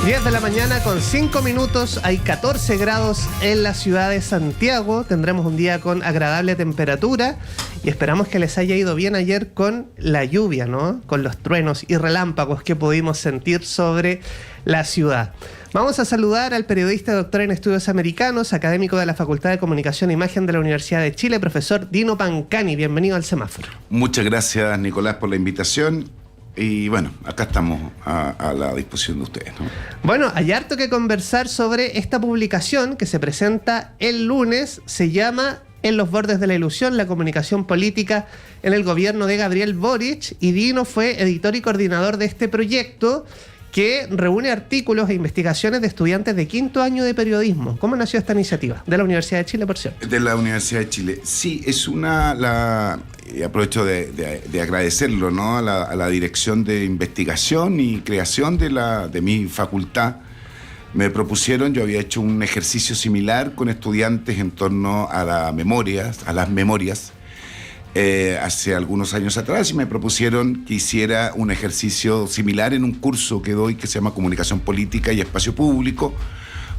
10 de la mañana con 5 minutos, hay 14 grados en la ciudad de Santiago. Tendremos un día con agradable temperatura y esperamos que les haya ido bien ayer con la lluvia, ¿no? Con los truenos y relámpagos que pudimos sentir sobre la ciudad. Vamos a saludar al periodista y doctor en estudios americanos, académico de la Facultad de Comunicación e Imagen de la Universidad de Chile, profesor Dino Pancani. Bienvenido al Semáforo. Muchas gracias, Nicolás, por la invitación. Y bueno, acá estamos a la disposición de ustedes, ¿no? Bueno, hay harto que conversar sobre esta publicación que se presenta el lunes. Se llama En los bordes de la ilusión, la comunicación política en el gobierno de Gabriel Boric. Y Dino fue editor y coordinador de este proyecto que reúne artículos e investigaciones de estudiantes de quinto año de periodismo. ¿Cómo nació esta iniciativa? De la Universidad de Chile, por cierto. De la Universidad de Chile. Sí, es y aprovecho de agradecerlo, ¿no? a la dirección de investigación y creación de mi facultad. Me propusieron, yo había hecho un ejercicio similar con estudiantes en torno a las memorias, hace algunos años atrás, y me propusieron que hiciera un ejercicio similar en un curso que doy que se llama Comunicación Política y Espacio Público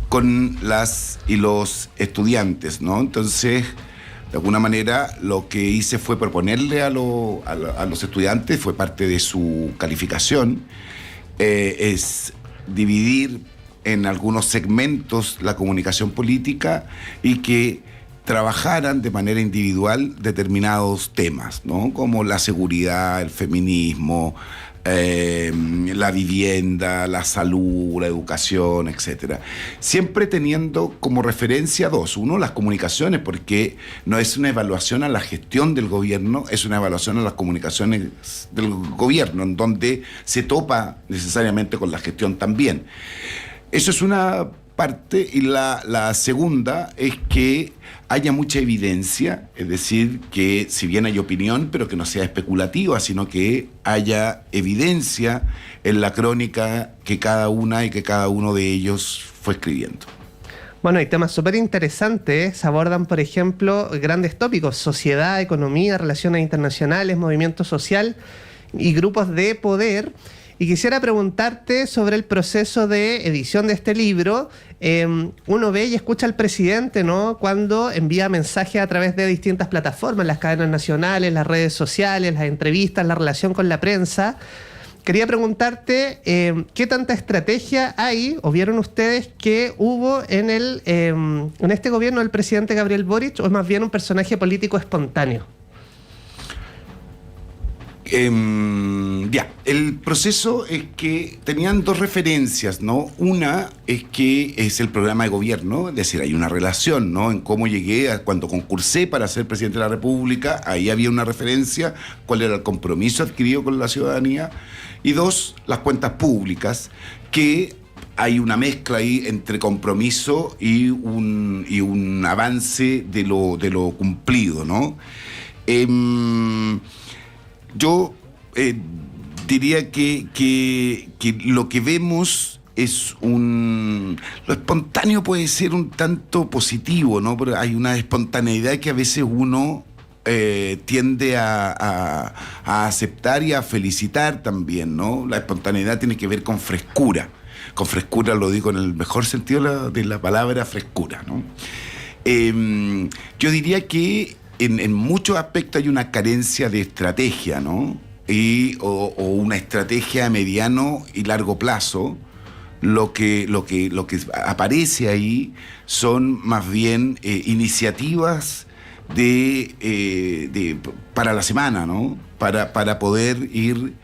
con las y los estudiantes, ¿no? Entonces, de alguna manera, lo que hice fue proponerle a los estudiantes, fue parte de su calificación, es dividir en algunos segmentos la comunicación política y que trabajaran de manera individual determinados temas, ¿no? Como la seguridad, el feminismo, la vivienda, la salud, la educación, etc. Siempre teniendo como referencia dos. Uno, las comunicaciones, porque no es una evaluación a la gestión del gobierno, es una evaluación a las comunicaciones del gobierno, en donde se topa necesariamente con la gestión también. Eso es una parte, y la segunda es que haya mucha evidencia, es decir, que si bien hay opinión, pero que no sea especulativa, sino que haya evidencia en la crónica que cada una y que cada uno de ellos fue escribiendo. Bueno, hay temas súper interesantes. Se abordan, por ejemplo, grandes tópicos: sociedad, economía, relaciones internacionales, movimiento social y grupos de poder. Y quisiera preguntarte sobre el proceso de edición de este libro. Uno ve y escucha al presidente, ¿no?, cuando envía mensajes a través de distintas plataformas, las cadenas nacionales, las redes sociales, las entrevistas, la relación con la prensa. Quería preguntarte qué tanta estrategia hay, o vieron ustedes que hubo en este gobierno del presidente Gabriel Boric, o es más bien un personaje político espontáneo. El proceso es que tenían dos referencias, ¿no? Una es que es el programa de gobierno, es decir, hay una relación, ¿no? En cómo llegué cuando concursé para ser presidente de la República, ahí había una referencia, cuál era el compromiso adquirido con la ciudadanía. Y dos, las cuentas públicas, que hay una mezcla ahí entre compromiso y un avance de lo cumplido, ¿no? Yo diría que lo que vemos es lo espontáneo puede ser un tanto positivo, ¿no? Pero hay una espontaneidad que a veces uno tiende a aceptar y a felicitar también, ¿no? La espontaneidad tiene que ver con frescura. Con frescura lo digo en el mejor sentido de la palabra frescura, ¿no? Yo diría que en muchos aspectos hay una carencia de estrategia, ¿no? O una estrategia a mediano y largo plazo. Lo que aparece ahí son más bien iniciativas para la semana, ¿no? Para poder ir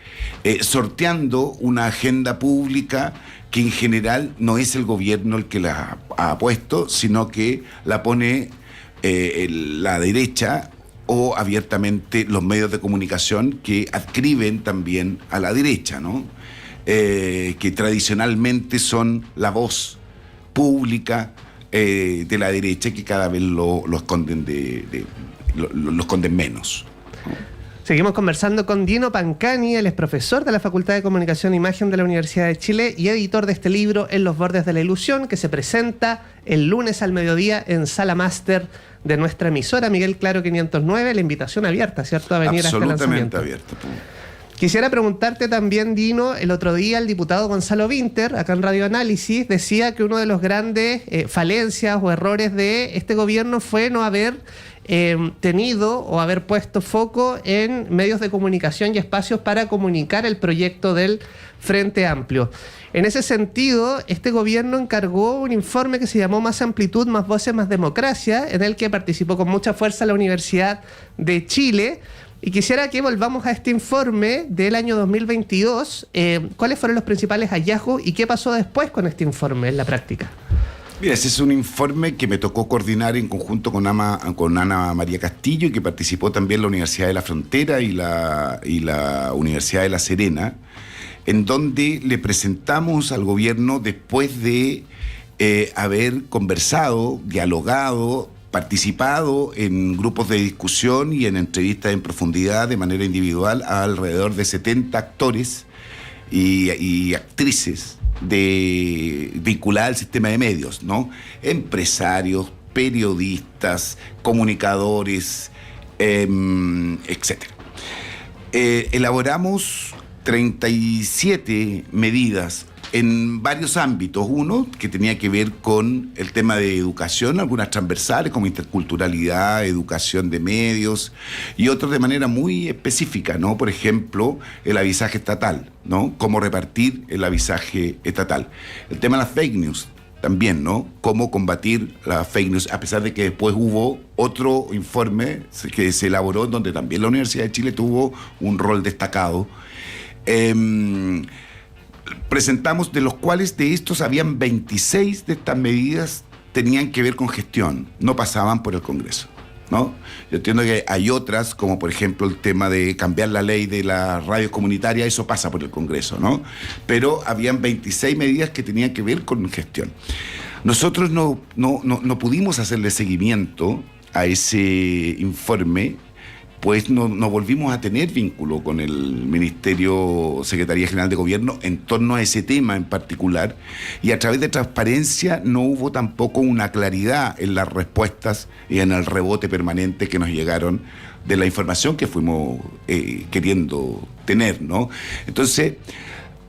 sorteando una agenda pública que en general no es el gobierno el que la ha puesto, sino que la pone la derecha o abiertamente los medios de comunicación que adscriben también a la derecha, ¿no? Que tradicionalmente son la voz pública de la derecha, que cada vez lo esconden lo esconden menos, ¿no? Seguimos conversando con Dino Pancani. Él es profesor de la Facultad de Comunicación e Imagen de la Universidad de Chile y editor de este libro, En los bordes de la ilusión, que se presenta el lunes al mediodía en Sala Máster de nuestra emisora, Miguel Claro 509. La invitación abierta, ¿cierto?, a venir a este lanzamiento. Absolutamente abierta. Quisiera preguntarte también, Dino, el otro día el diputado Gonzalo Vinter, acá en Radio Análisis, decía que uno de los grandes falencias o errores de este gobierno fue no haber tenido o haber puesto foco en medios de comunicación y espacios para comunicar el proyecto del Frente Amplio. En ese sentido, este gobierno encargó un informe que se llamó Más Amplitud, Más Voces, Más Democracia, en el que participó con mucha fuerza la Universidad de Chile. Y quisiera que volvamos a este informe del año 2022. ¿Cuáles fueron los principales hallazgos y qué pasó después con este informe en la práctica? Mira, ese es un informe que me tocó coordinar en conjunto con Ana María Castillo, y que participó también la Universidad de la Frontera y la Universidad de La Serena, en donde le presentamos al gobierno, después de haber conversado, dialogado, participado en grupos de discusión y en entrevistas en profundidad de manera individual a alrededor de 70 actores y actrices vinculadas al sistema de medios, ¿no? Empresarios, periodistas, comunicadores, etc. Elaboramos 37 medidas en varios ámbitos. Uno que tenía que ver con el tema de educación, algunas transversales como interculturalidad, educación de medios, y otros de manera muy específica, ¿no? Por ejemplo, el avisaje estatal, ¿no? Cómo repartir el avisaje estatal. El tema de las fake news también, ¿no? Cómo combatir las fake news, a pesar de que después hubo otro informe que se elaboró donde también la Universidad de Chile tuvo un rol destacado. Presentamos, de los cuales de estos habían 26 de estas medidas tenían que ver con gestión, no pasaban por el Congreso, ¿no? Yo entiendo que hay otras, como por ejemplo el tema de cambiar la ley de la radio comunitaria, eso pasa por el Congreso, ¿no? Pero habían 26 medidas que tenían que ver con gestión. Nosotros no pudimos hacerle seguimiento a ese informe, pues no volvimos a tener vínculo con el Ministerio, Secretaría General de Gobierno en torno a ese tema en particular, y a través de transparencia no hubo tampoco una claridad en las respuestas y en el rebote permanente que nos llegaron de la información que fuimos queriendo tener, ¿no? Entonces,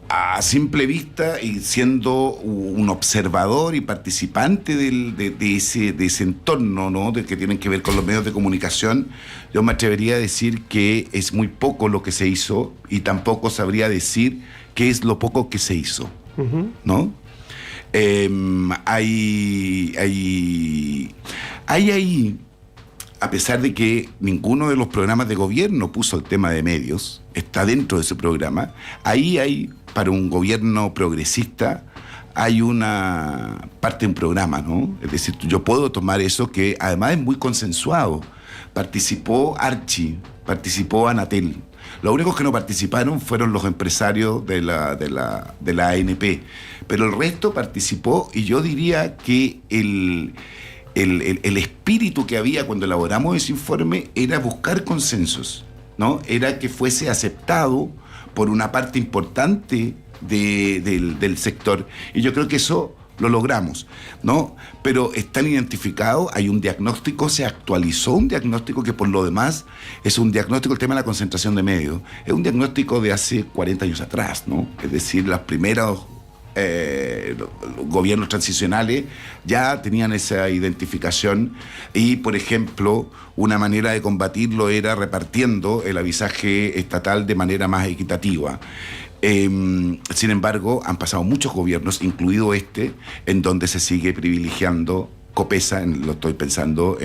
a simple vista y siendo un observador y participante de ese entorno, ¿no? Que tienen que ver con los medios de comunicación, yo me atrevería a decir que es muy poco lo que se hizo, y tampoco sabría decir qué es lo poco que se hizo, ¿no? Hay ahí, a pesar de que ninguno de los programas de gobierno puso el tema de medios, está dentro de ese programa, ahí hay, para un gobierno progresista, hay una parte de un programa, ¿no? Es decir, yo puedo tomar eso, que además es muy consensuado. Participó Archi, participó Anatel. Los únicos que no participaron fueron los empresarios de la ANP, pero el resto participó, y yo diría que el espíritu que había cuando elaboramos ese informe era buscar consensos, ¿no? Era que fuese aceptado por una parte importante del sector, y yo creo que eso lo logramos, ¿no? Pero están identificados, hay un diagnóstico, se actualizó un diagnóstico que por lo demás es un diagnóstico, el tema de la concentración de medios, es un diagnóstico de hace 40 años atrás, ¿no? Es decir, los primeros gobiernos transicionales ya tenían esa identificación, y por ejemplo una manera de combatirlo era repartiendo el avisaje estatal de manera más equitativa. Sin embargo, han pasado muchos gobiernos, incluido este, en donde se sigue privilegiando Copesa, lo estoy pensando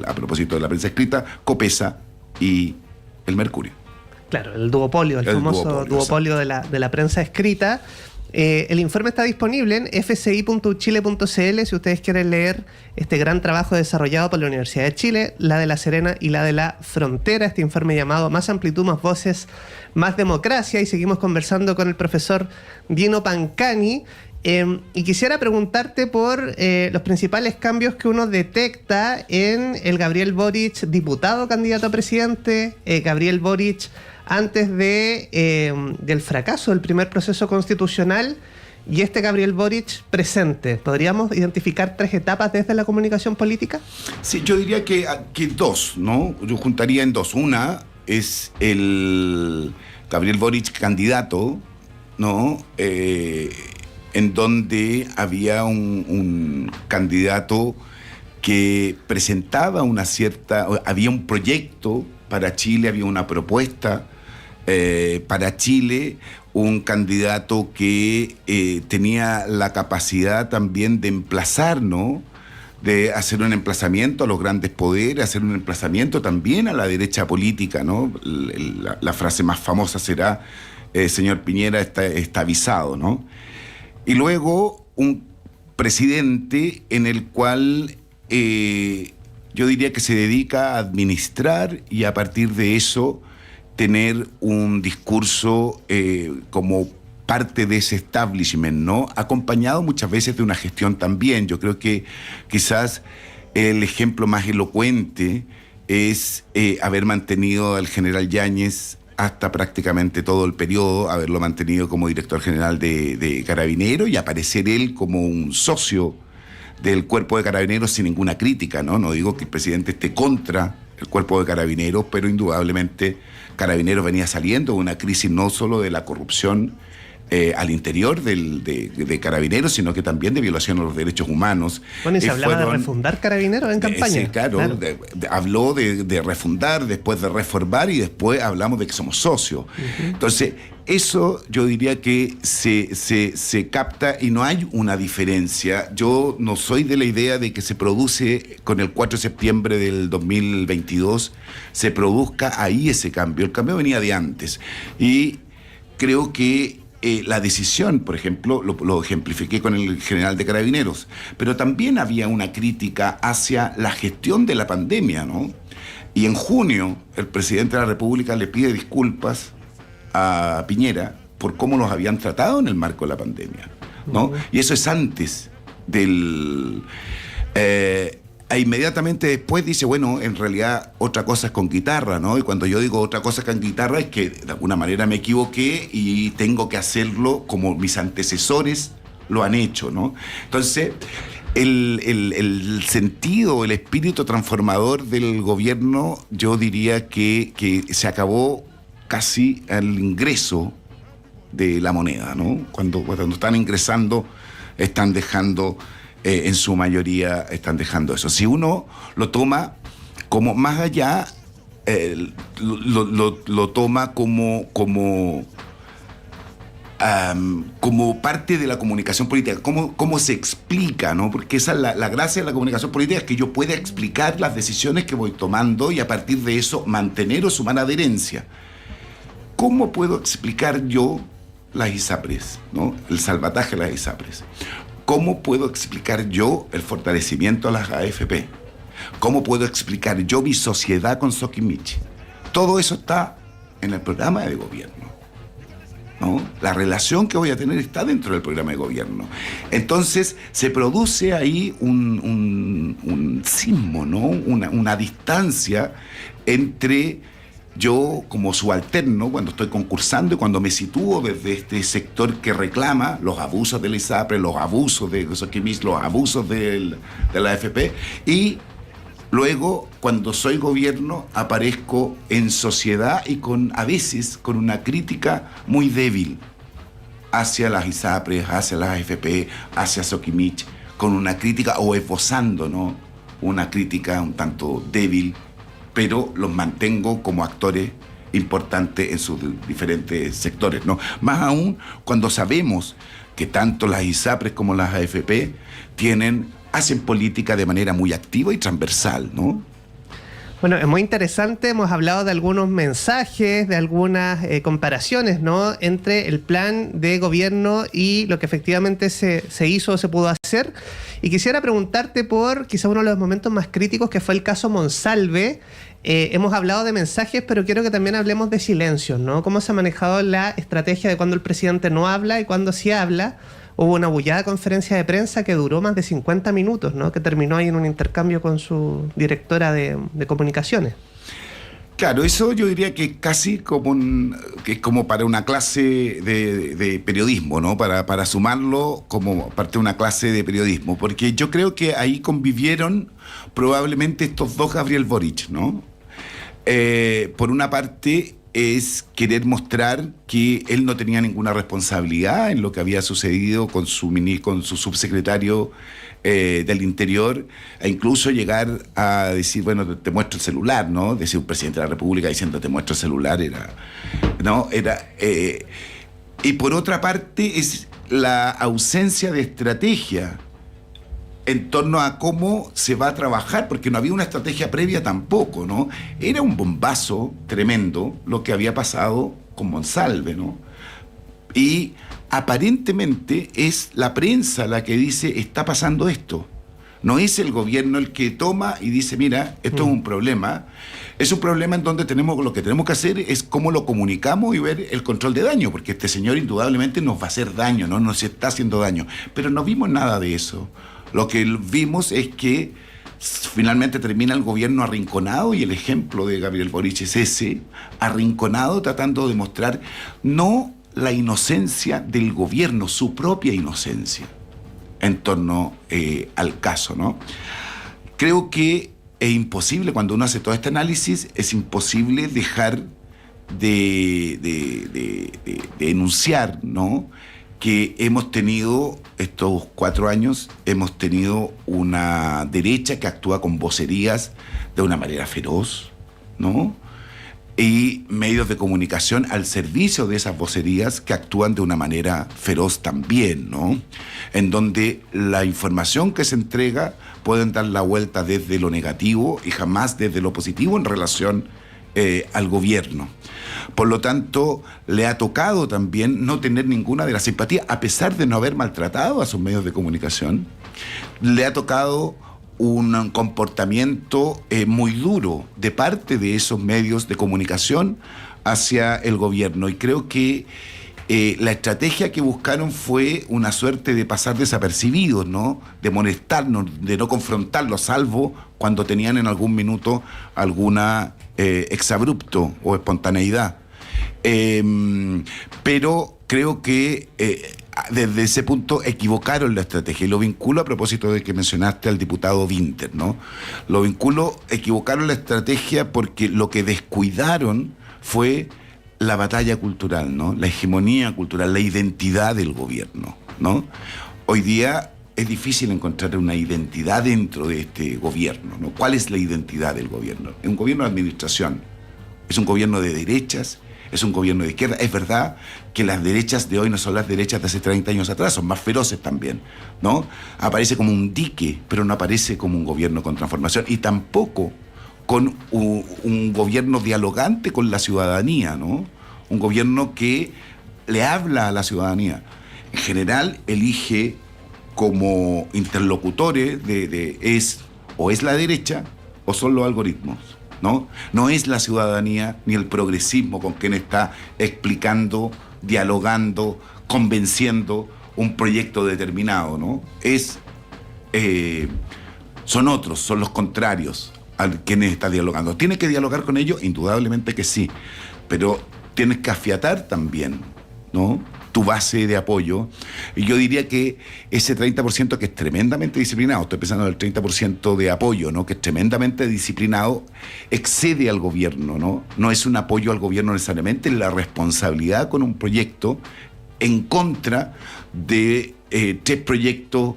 a propósito de la prensa escrita, Copesa y el Mercurio. Claro, el duopolio, el famoso duopolio de la prensa escrita. El informe está disponible en fci.chile.cl si ustedes quieren leer este gran trabajo desarrollado por la Universidad de Chile, la de La Serena y la de La Frontera, este informe llamado Más Amplitud, Más Voces, Más Democracia. Y seguimos conversando con el profesor Dino Pancani, y quisiera preguntarte por los principales cambios que uno detecta en el Gabriel Boric, diputado candidato a presidente, Gabriel Boric antes del fracaso del primer proceso constitucional, y este Gabriel Boric presente. ¿Podríamos identificar 3 etapas desde la comunicación política? Sí, yo diría que 2, ¿no? Yo juntaría en 2. Una es Gabriel Boric candidato, ¿no? En donde había un candidato que presentaba había un proyecto para Chile, había una propuesta para Chile, un candidato que tenía la capacidad también de emplazar, ¿no? De hacer un emplazamiento a los grandes poderes, hacer un emplazamiento también a la derecha política, ¿no? La frase más famosa será, señor Piñera está avisado, ¿no? Y luego un presidente en el cual yo diría que se dedica a administrar y a partir de eso tener un discurso como parte de ese establishment, ¿no? Acompañado muchas veces de una gestión también. Yo creo que quizás el ejemplo más elocuente es haber mantenido al general Yáñez hasta prácticamente todo el periodo, haberlo mantenido como director general de Carabineros y aparecer él como un socio del Cuerpo de Carabineros sin ninguna crítica, ¿no? No digo que el presidente esté contra el Cuerpo de Carabineros, pero indudablemente Carabineros venía saliendo de una crisis no solo de la corrupción al interior de Carabineros, sino que también de violación a los derechos humanos. Bueno, y se hablaba de refundar Carabineros en campaña. Sí, claro. Habló de refundar, después de reformar y después hablamos de que somos socios. Uh-huh. Entonces, eso yo diría que se capta y no hay una diferencia. Yo no soy de la idea de que se produce con el 4 de septiembre del 2022, se produzca ahí ese cambio. El cambio venía de antes. Y creo que la decisión, por ejemplo, lo ejemplifiqué con el general de Carabineros, pero también había una crítica hacia la gestión de la pandemia, ¿no? Y en junio el presidente de la República le pide disculpas a Piñera por cómo los habían tratado en el marco de la pandemia, ¿no? Uh-huh. Y eso es antes del... inmediatamente después dice, bueno, en realidad otra cosa es con guitarra, ¿no? Y cuando yo digo otra cosa es con guitarra es que de alguna manera me equivoqué y tengo que hacerlo como mis antecesores lo han hecho, ¿no? Entonces, el sentido, el espíritu transformador del gobierno, yo diría que se acabó casi al ingreso de la moneda, ¿no? Cuando están ingresando, están dejando... en su mayoría están dejando eso. Si uno lo toma como más allá, lo toma como parte de la comunicación política, cómo se explica, ¿no? Porque esa es la gracia de la comunicación política, es que yo pueda explicar las decisiones que voy tomando y a partir de eso mantener o sumar adherencia. ¿Cómo puedo explicar yo las ISAPRES, ¿no? El salvataje de las ISAPRES? ¿Cómo puedo explicar yo el fortalecimiento a las AFP? ¿Cómo puedo explicar yo mi sociedad con Sokimich? Todo eso está en el programa de gobierno, ¿no? La relación que voy a tener está dentro del programa de gobierno. Entonces se produce ahí un sismo, ¿no? Una distancia entre yo como subalterno, cuando estoy concursando y cuando me sitúo desde este sector que reclama los abusos del ISAPRE, los abusos de Sokimich, los abusos de la AFP, y luego cuando soy gobierno aparezco en sociedad y a veces con una crítica muy débil hacia las ISAPRE, hacia las AFP, hacia Sokimich, con una crítica o esbozando, ¿no? Una crítica un tanto débil, pero los mantengo como actores importantes en sus diferentes sectores, ¿no? Más aún cuando sabemos que tanto las ISAPRES como las AFP hacen política de manera muy activa y transversal, ¿no? Bueno, es muy interesante, hemos hablado de algunos mensajes, de algunas comparaciones, ¿no? Entre el plan de gobierno y lo que efectivamente se hizo o se pudo hacer. Y quisiera preguntarte por quizá uno de los momentos más críticos, que fue el caso Monsalve. Hemos hablado de mensajes, pero quiero que también hablemos de silencios, ¿no? ¿Cómo se ha manejado la estrategia de cuando el presidente no habla y cuando sí habla? Hubo una bullada conferencia de prensa que duró más de 50 minutos, ¿no? Que terminó ahí en un intercambio con su directora de comunicaciones. Claro, eso yo diría que casi que es como para una clase de periodismo, ¿no? Para sumarlo como parte de una clase de periodismo, porque yo creo que ahí convivieron probablemente estos dos Gabriel Boric, ¿no? Por una parte, es querer mostrar que él no tenía ninguna responsabilidad en lo que había sucedido con su subsecretario del Interior, e incluso llegar a decir, bueno, te muestro el celular, ¿no? Decir un presidente de la República diciendo te muestro el celular, y por otra parte es la ausencia de estrategia en torno a cómo se va a trabajar, porque no había una estrategia previa tampoco, ¿no? Era un bombazo tremendo lo que había pasado con Monsalve, ¿no? Y aparentemente es la prensa la que dice, está pasando esto. No es el gobierno el que toma y dice, mira, esto es un problema. Es un problema en donde lo que tenemos que hacer es cómo lo comunicamos y ver el control de daño, porque este señor indudablemente nos va a hacer daño, ¿no? Nos está haciendo daño. Pero no vimos nada de eso. Lo que vimos es que finalmente termina el gobierno arrinconado, y el ejemplo de Gabriel Boric es ese, arrinconado, tratando de mostrar no la inocencia del gobierno, su propia inocencia en torno al caso, ¿no? Creo que es imposible, cuando uno hace todo este análisis, es imposible dejar de enunciar, ¿no?, que hemos tenido, estos 4 años, hemos tenido una derecha que actúa con vocerías de una manera feroz, ¿no? Y medios de comunicación al servicio de esas vocerías que actúan de una manera feroz también, ¿no? En donde la información que se entrega pueden dar la vuelta desde lo negativo y jamás desde lo positivo en relación al gobierno. Por lo tanto, le ha tocado también no tener ninguna de las simpatías, a pesar de no haber maltratado a sus medios de comunicación. Le ha tocado un comportamiento muy duro de parte de esos medios de comunicación hacia el gobierno. Y creo que la estrategia que buscaron fue una suerte de pasar desapercibidos, ¿no? De molestarnos, de no confrontarlos, salvo cuando tenían en algún minuto alguna exabrupto o espontaneidad. Pero creo que desde ese punto equivocaron la estrategia, y lo vinculo a propósito de que mencionaste al diputado Winter, ¿no? Equivocaron la estrategia porque lo que descuidaron fue la batalla cultural, ¿no? La hegemonía cultural, la identidad del gobierno, ¿no? Hoy día es difícil encontrar una identidad dentro de este gobierno, ¿no? ¿Cuál es la identidad del gobierno? Es un gobierno de administración, es un gobierno de derechas, es un gobierno de izquierda. Es verdad que las derechas de hoy no son las derechas de hace 30 años atrás, son más feroces también, ¿no? Aparece como un dique, pero no aparece como un gobierno con transformación, y tampoco con un gobierno dialogante con la ciudadanía, ¿no? Un gobierno que le habla a la ciudadanía. En general, elige como interlocutores o es la derecha o son los algoritmos, ¿no? No es la ciudadanía ni el progresismo con quien está explicando, dialogando, convenciendo un proyecto determinado, ¿no? Son otros, son los contrarios a quienes está dialogando. ¿Tiene que dialogar con ellos? Indudablemente que sí, pero tienes que afiatar también, ¿no?, tu base de apoyo. Y yo diría que ese 30% que es tremendamente disciplinado, estoy pensando en el 30% de apoyo, ¿no?, que es tremendamente disciplinado, excede al gobierno, ¿no? No es un apoyo al gobierno necesariamente, es la responsabilidad con un proyecto en contra de 3 proyectos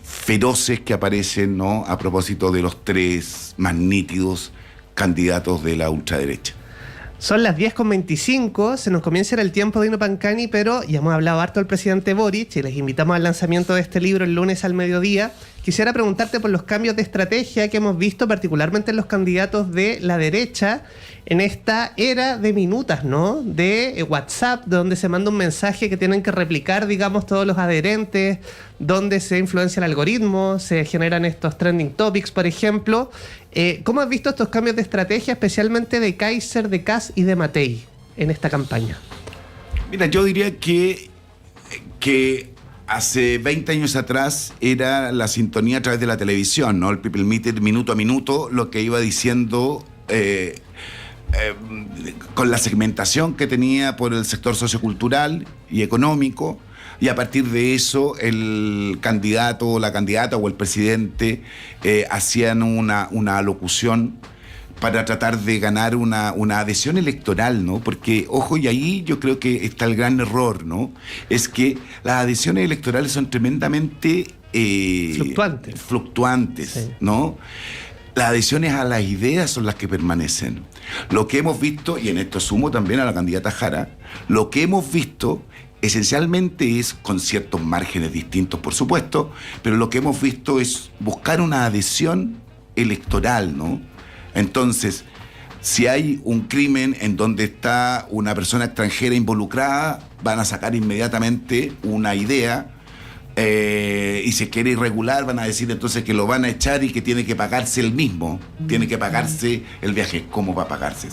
feroces que aparecen, ¿no?, a propósito de los 3 más nítidos candidatos de la ultraderecha. Son las 10:25, se nos comienza el tiempo de Dino Pancani, pero ya hemos hablado harto del presidente Boric y les invitamos al lanzamiento de este libro el lunes al mediodía. Quisiera preguntarte por los cambios de estrategia que hemos visto, particularmente en los candidatos de la derecha, en esta era de minutas, ¿no?, de WhatsApp, donde se manda un mensaje que tienen que replicar, digamos, todos los adherentes, donde se influencia el algoritmo, se generan estos trending topics, por ejemplo. ¿Cómo has visto estos cambios de estrategia, especialmente de Kaiser, de Kass y de Matei en esta campaña? Mira, yo diría que hace 20 años atrás era la sintonía a través de la televisión, ¿no? El People Meter minuto a minuto, lo que iba diciendo con la segmentación que tenía por el sector sociocultural y económico, y a partir de eso el candidato o la candidata o el presidente hacían una alocución para tratar de ganar una adhesión electoral, ¿no? Porque, ojo, y ahí yo creo que está el gran error, ¿no? Es que las adhesiones electorales son tremendamente fluctuantes, sí, ¿no? Las adhesiones a las ideas son las que permanecen. Lo que hemos visto, y en esto sumo también a la candidata Jara, lo que hemos visto esencialmente es, con ciertos márgenes distintos, por supuesto, pero lo que hemos visto es buscar una adhesión electoral, ¿no? Entonces, si hay un crimen en donde está una persona extranjera involucrada, van a sacar inmediatamente una idea, y si quiere irregular van a decir entonces que lo van a echar y que tiene que pagarse el mismo, tiene que pagarse el viaje. ¿Cómo va a pagarse?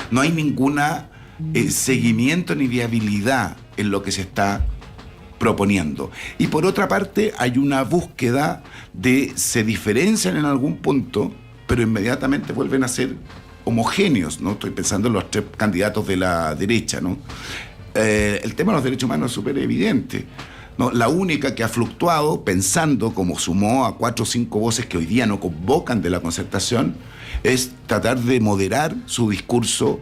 No hay ninguna seguimiento ni viabilidad en lo que se está proponiendo. Y por otra parte hay una búsqueda de se diferencian en algún punto, pero inmediatamente vuelven a ser homogéneos, ¿no? Estoy pensando en los 3 candidatos de la derecha, ¿no? El tema de los derechos humanos es súper evidente, ¿no? La única que ha fluctuado, pensando como sumó a 4 o 5 voces que hoy día no convocan de la concertación, es tratar de moderar su discurso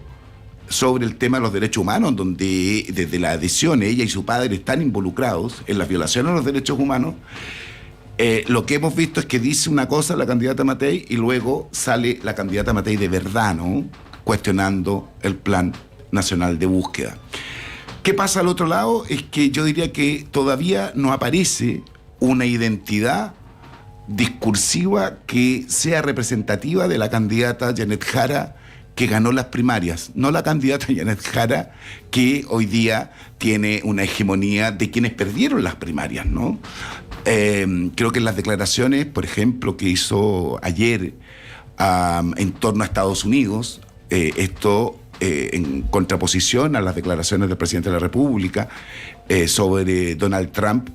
sobre el tema de los derechos humanos, donde desde la adhesión ella y su padre están involucrados en las violaciones a los derechos humanos. Lo que hemos visto es que dice una cosa la candidata Matei y luego sale la candidata Matei de verdad, ¿no? Cuestionando el Plan Nacional de Búsqueda. ¿Qué pasa al otro lado? Es que yo diría que todavía no aparece una identidad discursiva que sea representativa de la candidata Janet Jara que ganó las primarias, no la candidata Janet Jara que hoy día tiene una hegemonía de quienes perdieron las primarias, ¿no? Creo que en las declaraciones, por ejemplo, que hizo ayer en torno a Estados Unidos, esto en contraposición a las declaraciones del presidente de la República sobre Donald Trump,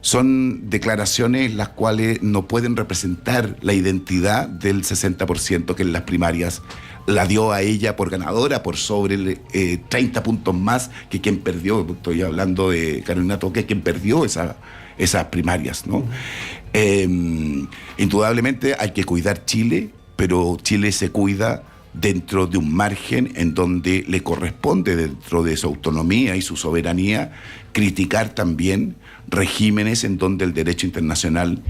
son declaraciones las cuales no pueden representar la identidad del 60% que en las primarias la dio a ella por ganadora, por sobre 30 puntos más que quien perdió. Estoy hablando de Carolina Toque, quien perdió esas primarias, ¿no? Indudablemente hay que cuidar Chile, pero Chile se cuida dentro de un margen en donde le corresponde, dentro de su autonomía y su soberanía, criticar también regímenes en donde el derecho internacional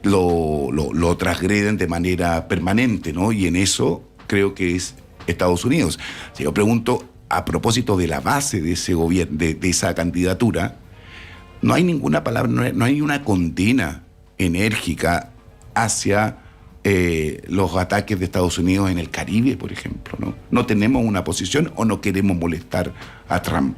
lo transgreden de manera permanente, ¿no? Y en eso creo que es Estados Unidos. Si yo pregunto, a propósito de la base de ese gobierno, de esa candidatura, no hay ninguna palabra, no hay una condena enérgica hacia los ataques de Estados Unidos en el Caribe, por ejemplo, ¿no? No tenemos una posición o no queremos molestar a Trump.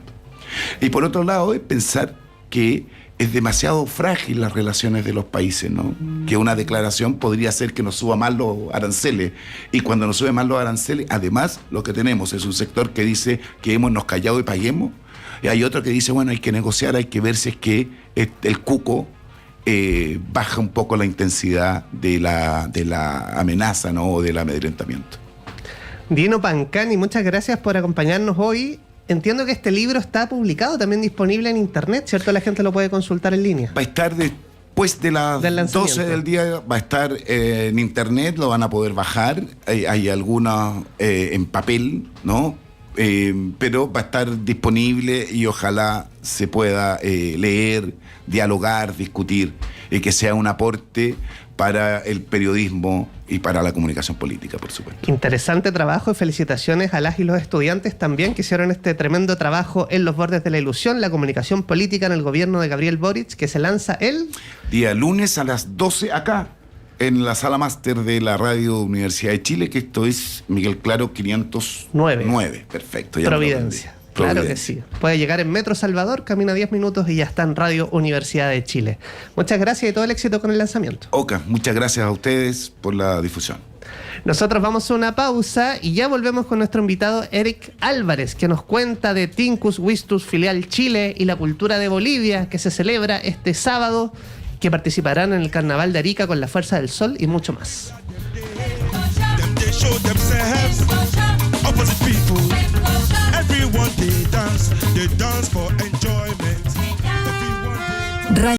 Y por otro lado, es pensar que es demasiado frágil las relaciones de los países, ¿no? Que una declaración podría hacer que nos suba más los aranceles. Y cuando nos suben más los aranceles, además, lo que tenemos es un sector que dice quedémonos callados y paguemos. Y hay otro que dice, bueno, hay que negociar, hay que ver si es que el cuco baja un poco la intensidad de la amenaza, ¿no? O del amedrentamiento. Dino Pancani, muchas gracias por acompañarnos hoy. Entiendo que este libro está publicado, también disponible en internet, ¿cierto? La gente lo puede consultar en línea. Va a estar después de las 12 del día, va a estar en internet, lo van a poder bajar. Hay algunas en papel, ¿no? Pero va a estar disponible y ojalá se pueda leer, dialogar, discutir y que sea un aporte para el periodismo y para la comunicación política, por supuesto. Interesante trabajo y felicitaciones a las y los estudiantes también que hicieron este tremendo trabajo en Los Bordes de la Ilusión, la comunicación política en el gobierno de Gabriel Boric, que se lanza el día lunes a las 12 acá, en la sala máster de la Radio Universidad de Chile, que esto es Miguel Claro 509. Perfecto. Ya Providencia. Claro que sí. Puede llegar en Metro Salvador, camina 10 minutos y ya está en Radio Universidad de Chile. Muchas gracias y todo el éxito con el lanzamiento. Oca, muchas gracias a ustedes por la difusión. Nosotros vamos a una pausa y ya volvemos con nuestro invitado Eric Álvarez, que nos cuenta de Tincus Wistus Filial Chile y la cultura de Bolivia, que se celebra este sábado, que participarán en el Carnaval de Arica con la Fuerza del Sol y mucho más. Everyone they dance for enjoyment.